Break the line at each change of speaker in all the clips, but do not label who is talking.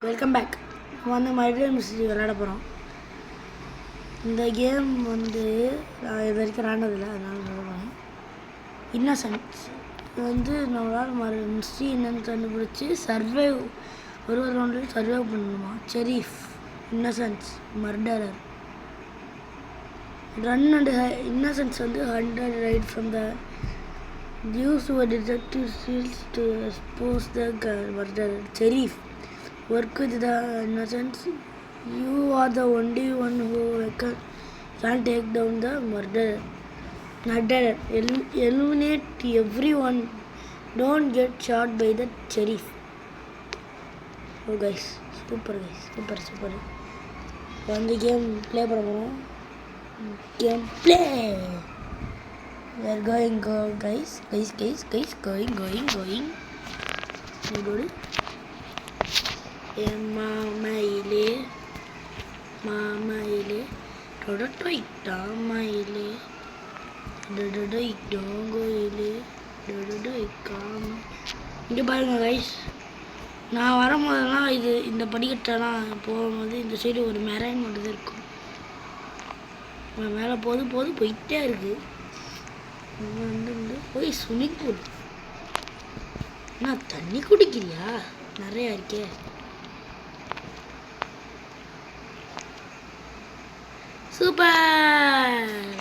Welcome back. மறுபடியும் mystery விளையாட போகிறோம். இந்த கேம் நான் இது வரைக்கும் விளையாண்டதில்லை, அதனால விளையாடுவேன். இன்னசென்ஸ் நம்மளால் மிஸ்ட்ரி என்னென்னு கண்டுபிடிச்சி சர்வைவ் ஒரு ரவுண்ட்லேயும் சர்வைவ் பண்ணணுமா. Sheriff, innocence, murderer. Run and innocence 100 right from the use your detective skills to expose the murderer. Sheriff, work with the innocents. You are the only one who can take down the murderer. Eliminate everyone. Don't get shot by the sheriff. Oh guys, super. The game play பண்ணுவோம். Game play. We are going, guys, going. Mamaile, இங்கே பாருங்க guys, நான் வரும்போதெல்லாம் இந்த படிக்கட்டெல்லாம் போகும்போது இந்த side ஒரு marine மட்டும் இருக்கும். மேலே போயிட்டே இருக்கு. போய் ஸ்விம்மிங் பூல். நான் தண்ணி குடிக்கிறியா? நிறையா இருக்கே. சூப்பர்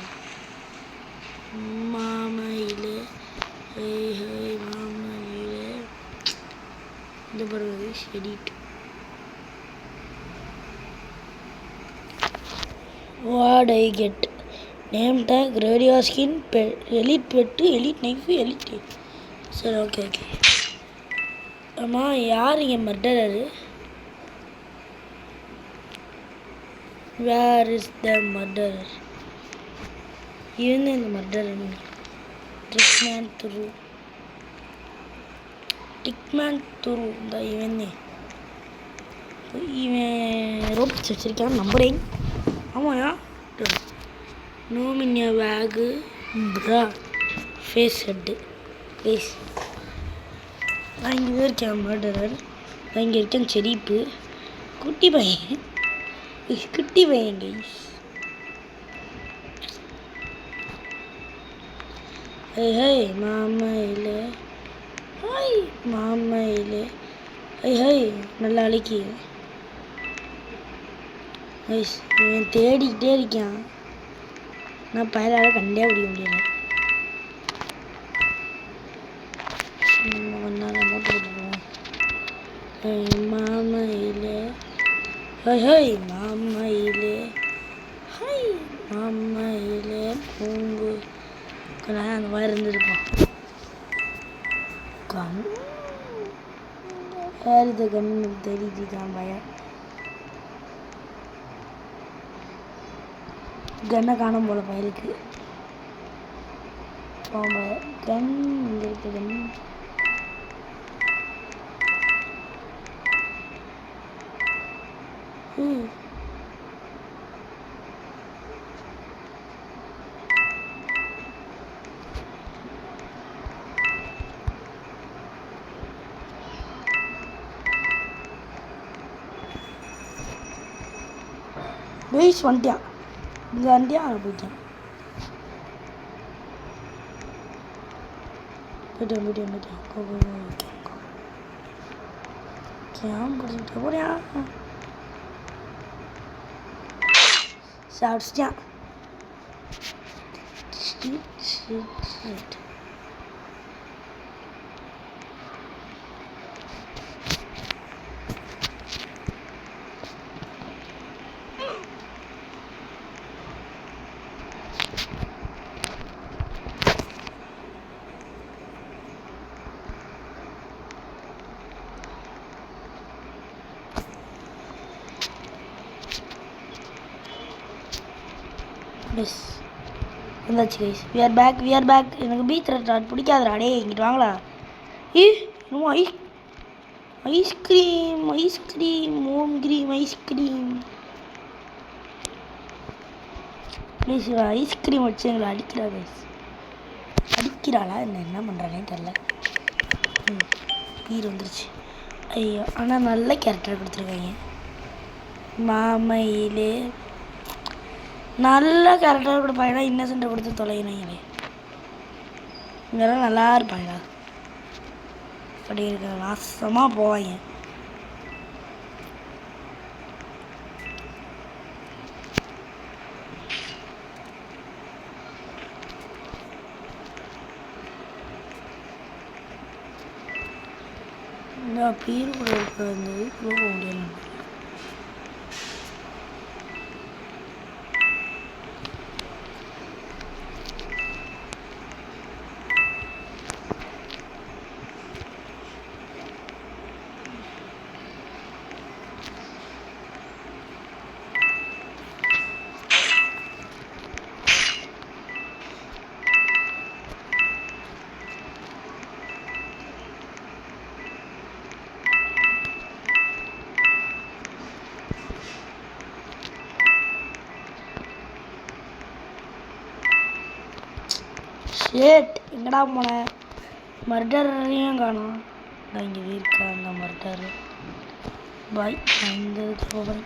மாமையிலே. மாமையிலே இந்த படம் edit. What I get? Name tag, radio skin, elite pet, elite knife, elite. சரி, ஓகே. ஆமாம், யார் இங்கே மர்டரரு? வேர் இஸ் த மர்டரர்? இவன் இந்த மர்டரர். டிக்மேன் துரு இந்த இவன் ரோப்ஸ் வச்சிருக்கான். நம்புறேன். ஆமாயா. Name in your bag, bra, face head, face. நான் இங்கே இருக்கேன் மர்டரர். நான் இங்கே இருக்கேன் செரிப்பு. குட்டி பையன் கைஸ். ஹே மாமையிலே. ஹை நல்லா அழைக்கி கைஸ். இவன் தேடிக்கிட்டே இருக்கான். நான் பயலால் கண்டே பிடிக்க முடியல. கொஞ்ச நாள் மூட்டை போட்டுருவோம். மாமையிலே. மாமையிலே பூங்கு. கொஞ்ச நேரம் அந்த மாதிரி இருந்துருப்போம். வேறு கண்ணு தெரிஞ்சுதான் பயம். கன்னை காணும் போல பயலுக்கு. கன் இங்கே இருக்கு. கன் வந்துட்டியா? இங்கே வண்டியா? போயிட்டேன். பிடிச்சிட்டு போறியா? சாப்பிட்டியான். வந்தாச்சு கைஸ். we are back. எனக்கு பீச் ரெஸ்டாரண்ட் பிடிக்காதுடா. டே இங்கிட்டு வாங்கடா. என்னமோ ice cream home cream ice cream. Please ice cream வச்சு எங்களை அடிக்கிறா கைஸ். அடிக்கிறாளா என்ன பண்ணுறானே தெரில. பீர் வந்துருச்சு. ஐயோ ஆனால் நல்ல கேரக்டர் கொடுத்துருக்காங்க. மாமையிலே நல்ல கேரக்டர் கொடுப்பாங்க. இன்னசென்ட்டை கொடுத்து தொலைனாங்களே. இங்கெல்லாம் நல்லா இருப்பாங்க. அப்படி இருக்க நாசமாக போவாங்க. பீர் கூட இருக்க வந்தது போக முடியல. ஷேட் எங்கடா போன? மர்டரையும் காணும். நான் இங்கே இருக்கா அந்த மர்டர். பாய் நான் இந்த இதுக்கு போகிறேன்.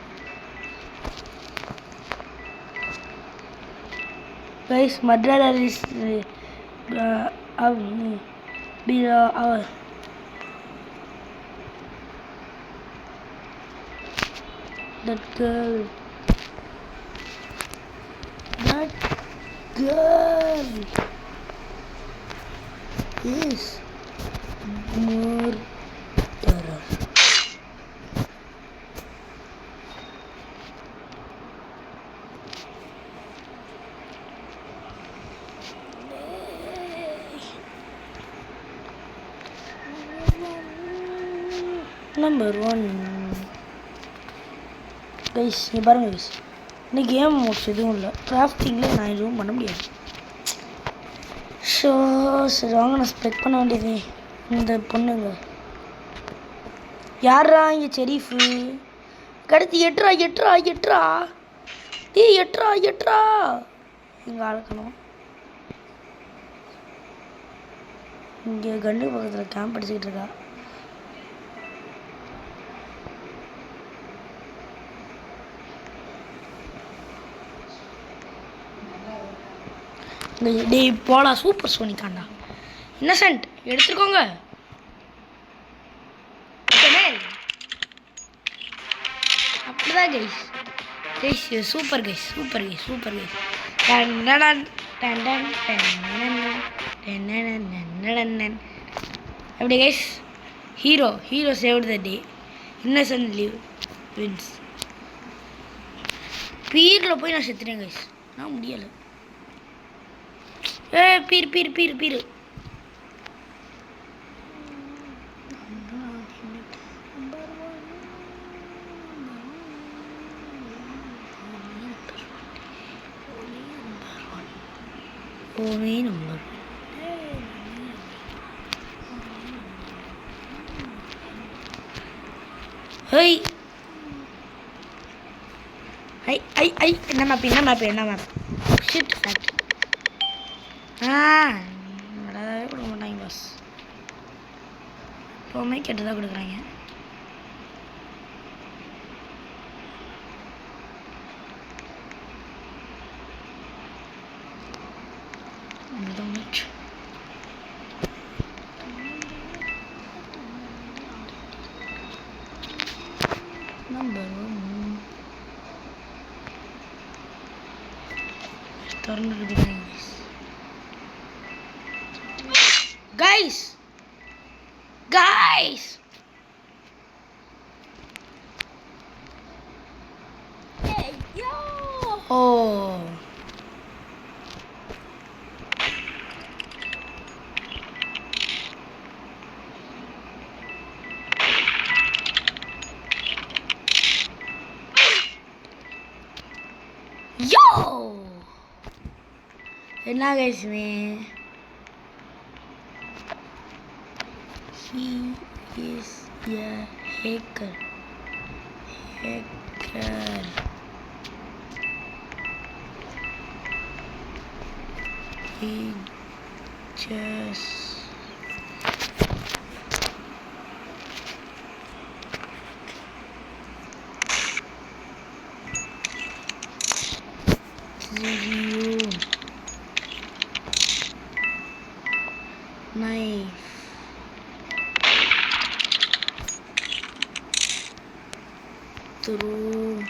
கைஸ் மர்டரர் இஸ் அவர் that girl is murderer. Number 1 guys நீ பாருங்கள் கைஸ், இன்னைக்கு கேம் மோட்ஸ் எதுவும் இல்லை. கிராஃப்டிங்கில் நான் எதுவும் பண்ண முடியாது. ஸோ சரி வாங்க நான் ஸ்பெக்ட் பண்ண வேண்டியது. இந்த பொண்ணுங்க யாரா இங்கே செரீஃபு கடுத்து எட்டுறா எட்டுறா எட்டுறா எட்டுறா எட்டுறா இங்கே ஆளுக்கணும். இங்கே கண்டு பக்கத்தில் கேம்ப் அடிச்சுக்கிட்டு இருக்கா. டே போடா சூப்பர் சோனிக்காண்டா. இன்னசென்ட் எடுத்துக்கோங்க. அப்படிதான் guys guys super guys super guys super guys. எப்படி guys hero hero saved the day. Innocent leave wins. பீரில் போய் நான் செத்துறேன் கைஸ். நான் முடியலை. பீர் பீர் பீர் பீர் ஓமே நம்பர். ஹை ஐ ஐ ஐ என்ன மேப் என்ன மேப் என்ன மேப் ஷிட் ஃபேக்ட். நல்லாவே கொடுக்க மாட்டாங்க பாஸ். எப்போவுமே கெட்டுதான் கொடுக்குறாங்க. நம்பர் திறந்துருக்குறாங்க guys guys hey yo oh yo என்ன guys he is a hacker. He just you. Knife. Throw.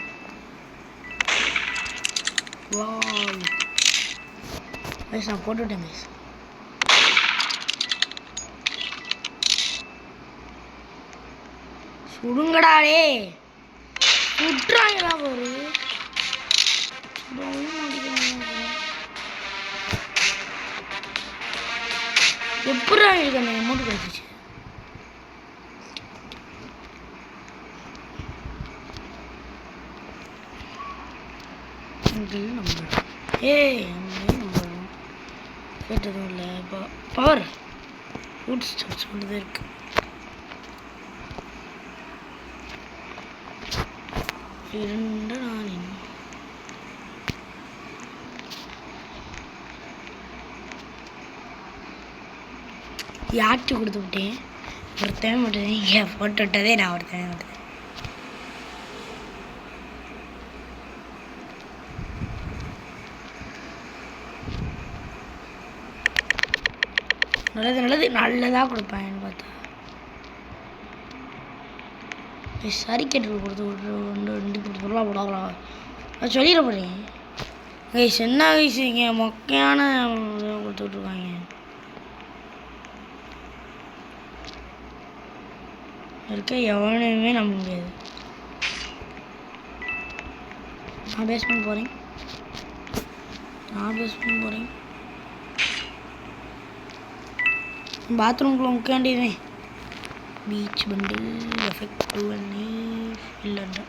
Wow. Guys, நான் போட்டுட்டேன் guys. சுடுங்கடா டே. சுட்றாங்களா பாரு. எப்படா எனக்கு அந்த அமௌண்ட் கிடைச்சிச்சு? நம்பர் நம்பர் கேட்டதும் இல்லை. பவர் ஃபுட் ஸ்டெப்ஸ் மட்டும் தான் இருக்கு. இரண்டு நாளின் யார்ட்டு கொடுத்து விட்டேன். ஒருத்தன் மட்டும் இங்கே போட்டு விட்டதே நான் ஒருத்தன் மட்டும். நல்லதாக கொடுப்பேன் பார்த்தா சரிக்கெட்டு கொடுத்து ரெண்டு கொடுத்துருவா போடாங்களா நான் சொல்லிட போகிறேன். கைஸ் என்ன கைஸ் இங்கே மொக்கையான கொடுத்து விட்ருக்காங்க. இருக்க எவனையுமே நம்ப முடியாது. நான் பேஸ்மெண்ட் போகிறேன். பாத்ரூம்குள்ளே முக்க வேண்டியதுமே. பீச் பண்டில் எஃபெக்டிவ் இல்லைன்ற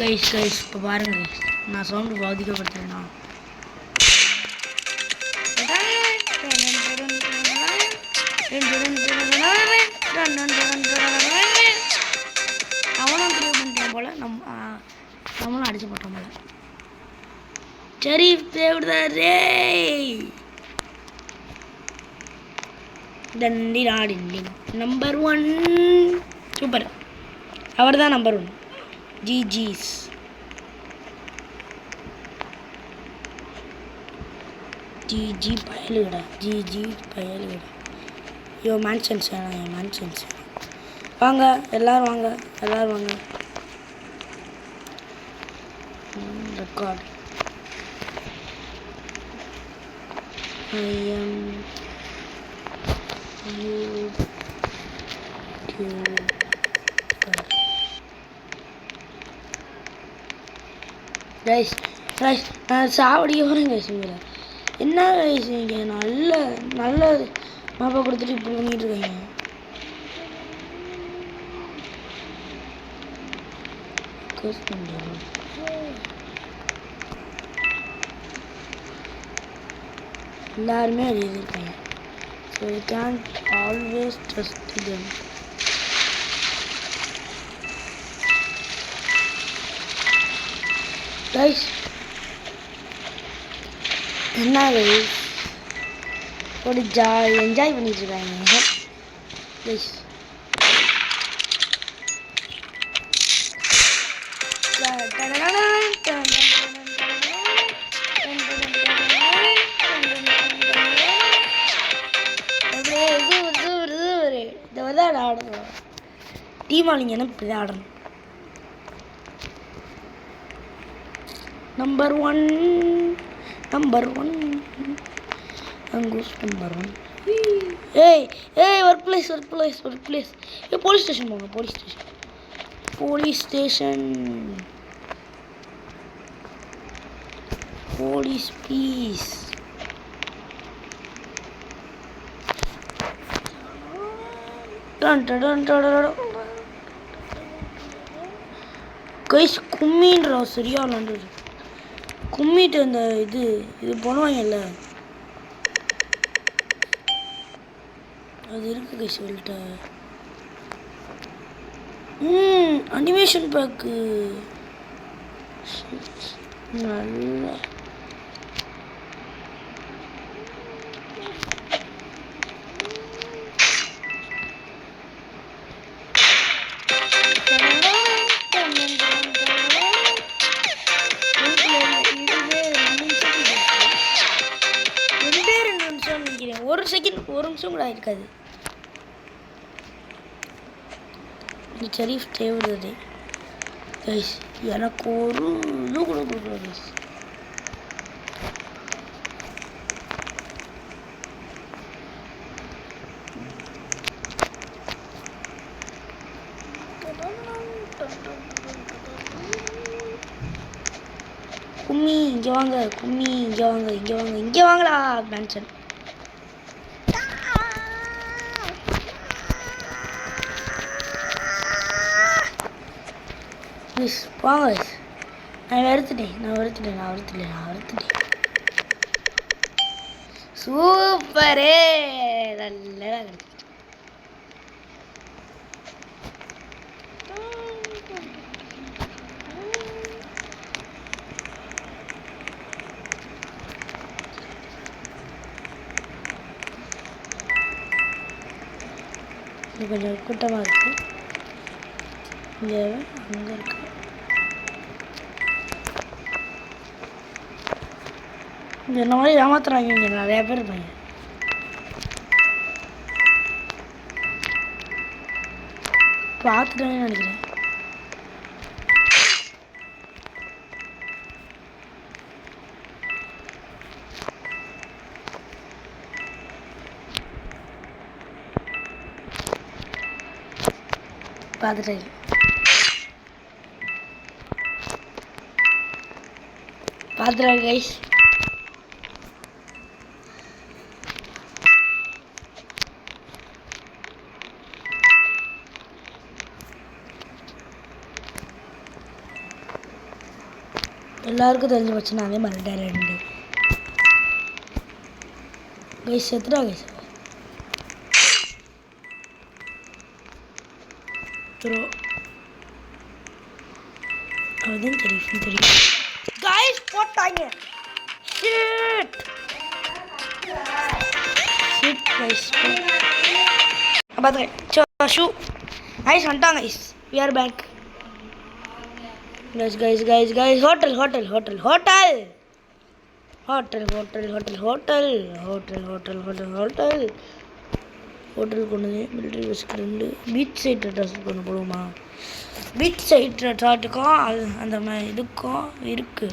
கைஸ் இப்போ பாருங்க கைஸ், நான் சவுண்டு பாதிக்கப்படுத்துறேன்னா அவனும் க்ரியேட் பண்ணிட்டேன் போல். நம்மளும் அடிச்சு போட்டோம் போல். சரி தேவிடாரே டண்டி நாடிண்டி நம்பர் 1 சூப்பர். அவர் தான் நம்பர் 1. ஜிஜிஸ் ஜிஜி பயலுகடா. யோ மேன்ஷன்ஸ் வேணாம். மேன்ஷன்ஸ் வாங்க எல்லோரும் வாங்க. ரெக்கார்ட் கைஸ் நான் சாவடிக்க போகிறேன் கைஸ். உங்களை என்ன கைஸ் நீங்கள் நல்ல மாப்பா கொடுத்துட்டு இப்படி பண்ணிட்டு இருக்காங்க. எல்லாருமே அது இருக்காங்க. So you Gantt always trust them. Guys என்ன கைஸ் ஒரு என்ஜாய் பண்ணிட்டு இருக்காங்க கைஸ். இதை தான் ஆடணும். டீமாலிங்கன்னா இப்படி தான் ஆடணும். நம்பர் 1 அங்கூஸ் நம்பர் 1. ஏய் ஒர்க் பிளேஸ். போலீஸ் ஸ்டேஷன் போங்க. Police please. கைஸ் கும்மின்றா சரியா விளாண்டுது. கும்மிட்டு அந்த இது பண்ணுவாங்கல்ல அது இருக்கு கைஸ் சொல்லிட்ட. அனிமேஷன் பேக்கு நல்லா ஒரு செகண்ட் ஒரு நிமிஷம் கூட ஆயிருக்காது. இந்த ஷெரீஃப் தேவைப்படுது கைஸ். எனக்கு ஒரு இது கூட கொடுக்கல கைஸ். கும்மி இங்கே வாங்க, கும்மி இங்கே வாங்க, இங்கே வாங்க, இங்கே வாங்கடா மேன்ஷன். ப்ளீஸ் வாங்க. நான் வருத்துட்டேன். சூப்பரே, நல்லா கிடைச்சிச்சு. இது கொஞ்சம் கூட்டமாக இருக்குது. இங்கே அங்கே இருக்கு. இந்த மாதிரி ஏமாத்துறாங்க இங்கே நிறையா பேர் இருப்பாங்க. பார்த்துட்டேன்னு நினைக்கிறேன். பார்த்துட்டேன். கைஸ். எல்லாருக்கும் தெரிஞ்சு போச்சுன்னா அதே மாதிரி ரெண்டு கைஸ் செத்துடா கைஸ். அதுதான் தெரியும் கைஸ். போட்டாங்க. Shit guys. பார்த்துங்க ஷூ கைஸ் வந்துட்டாங்க guys. We are back guys. hotel கொண்டு மிலிட்ரி பஸ்க்கு 2 பீச் சைட் ரெசார்ட் கொண்டு போடுவோமா? பீச் சைட் ரெசார்ட்டுக்கும் அது அந்த மாதிரி இதுக்கும் இருக்குது.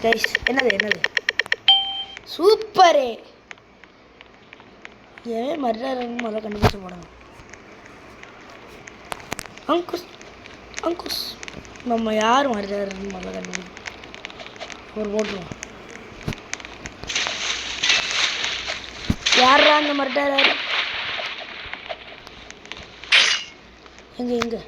கைஸ் என்னது சூப்பரே. ஏன் மர்டரன்னு முதல்ல கண்டுபிடிச்சு போடணும். அங்குஸ் நம்ம யார் மர்டரன்னு முதல்ல கண்டுபிடிச்சு ஒரு போட்டுருவோம். யாரா அந்த மர்டரர்? எங்க இந்தா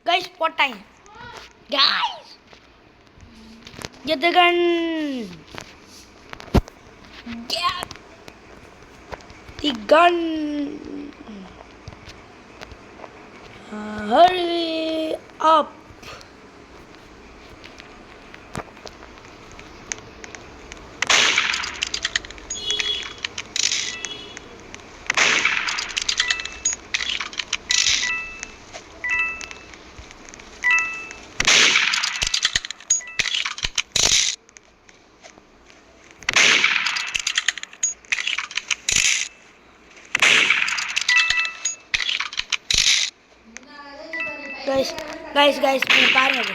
guys போட்டாங்க. guys get the gun. Get the gun. Hurry up. guys பாருங்க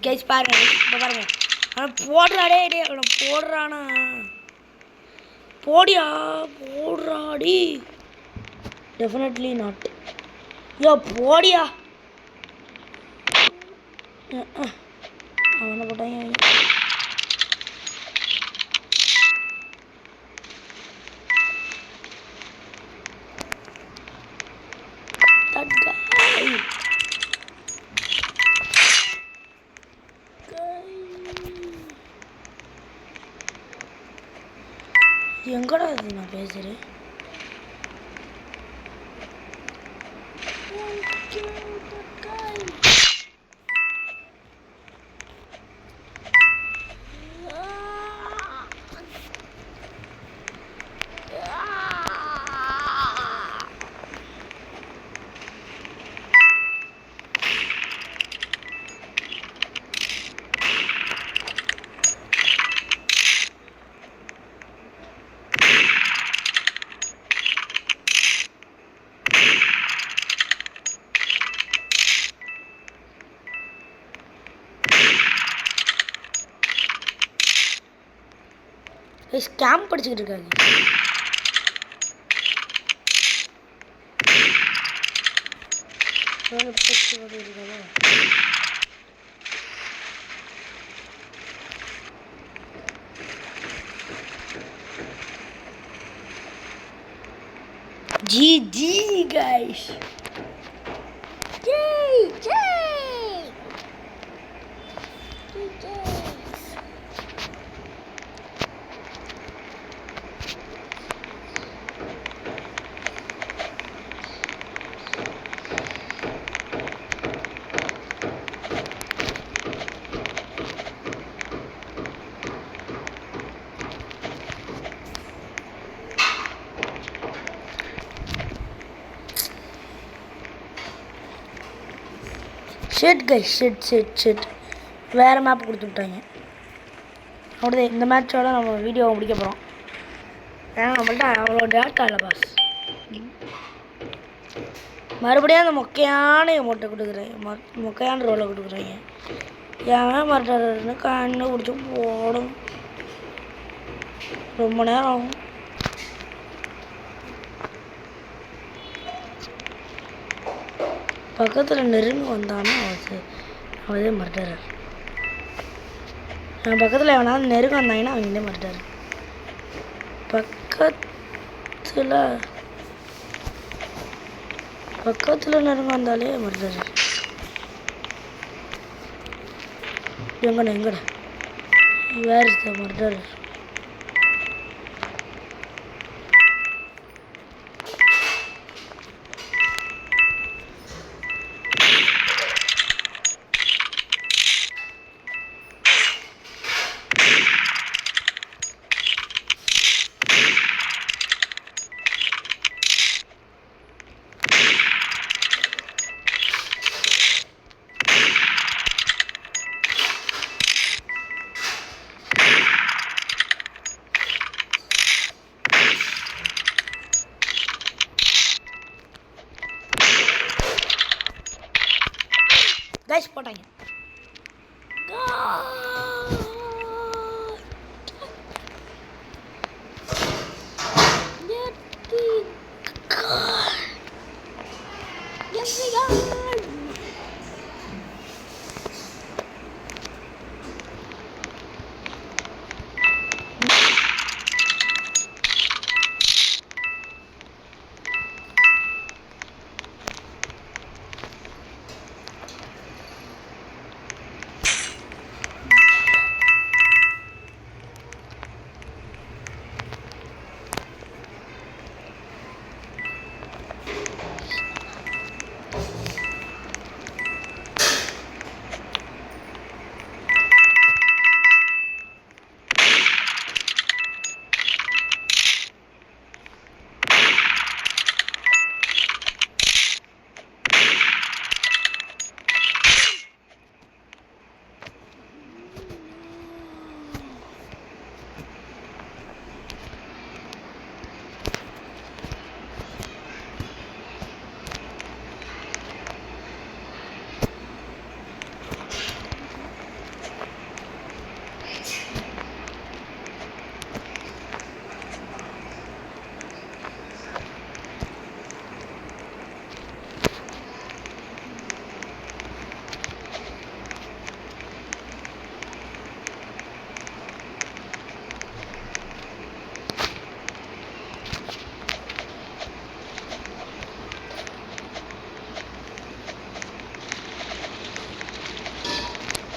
guys பாருங்க பாருங்க. அவன் போடுறாடே அவனை போடுறானா? போடுறாடி. Definitely not. போடியா. அவனை போட்டாங்க. எங்கடா இது நான் பேசுகிறேன்? ஸ்கேம் படிச்சுக்கிட்டு இருக்காங்க. GG guys. GG. Shit guys, shit வேறு மேப் கொடுத்து விட்டாங்க. அவ்வளோதான், இந்த மேட்சோட நம்ம வீடியோவை முடிக்க போகிறோம். ஏன்னா நம்மள்ட்ட அவ்வளோ டேட்டா இல்லை பாஸ். மறுபடியும் அந்த மொக்கையான அமௌண்ட்டை கொடுக்குறேன், மொக்கையான ரோலை கொடுக்குறீங்க. ஏன் மறுன்னு கண்ணு பிடிச்சி போடும். ரொம்ப நேரம் ஆகும். பக்கத்தில் நெருங்கி வந்தானா அவதே மர்டரர். நான் பக்கத்தில் எவனாவது நெருங்க வந்தாங்கன்னா அவங்களே மர்டரர். பக்கத்தில் நெருங்க வந்தாலே மர்டரர். எங்கடா where is the murderer? Guys போட்டாங்க.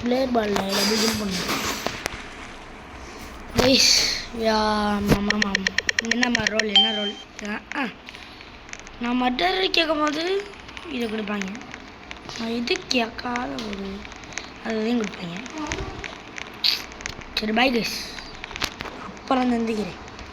பிளேயர் பால் எல்லாமே வின் பண்ணுவோம். கைஸ் யா மாமா என்னம்மா ரோல் என்ன ரோல் நான் மர்டர் கேட்கும் போது இதை கொடுப்பாங்க. நான் இது கேட்காத ஒரு அதையும் கொடுப்பாங்க. சரி பாய் கைஸ், அப்புறம் சந்திக்கிறேன்.